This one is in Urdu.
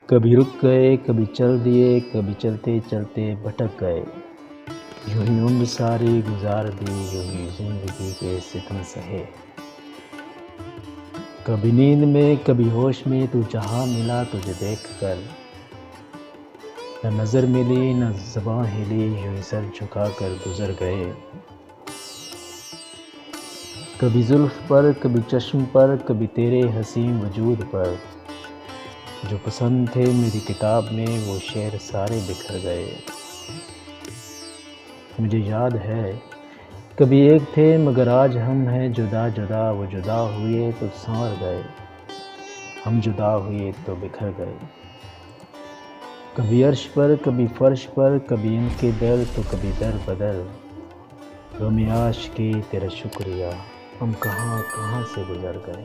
کبھی رک گئے کبھی چل دیے، کبھی چلتے چلتے بھٹک گئے، یوں ہی عمر ساری گزار دی، یوں ہی زندگی کے ستم سہے۔ کبھی نیند میں کبھی ہوش میں تو جہاں ملا تجھے دیکھ کر، نہ نظر ملی نہ زباں ہلی، یوں ہی سر جھکا کر گزر گئے۔ کبھی زلف پر کبھی چشم پر، کبھی تیرے حسین وجود پر، جو پسند تھے میری کتاب میں وہ شعر سارے بکھر گئے۔ مجھے یاد ہے کبھی ایک تھے مگر آج ہم ہیں جدا جدا، وہ جدا ہوئے تو سنور گئے، ہم جدا ہوئے تو بکھر گئے۔ کبھی عرش پر کبھی فرش پر، کبھی ان کے در تو کبھی در بدر، غم عاشقی تیرا شکریہ ہم کہاں کہاں سے گزر گئے۔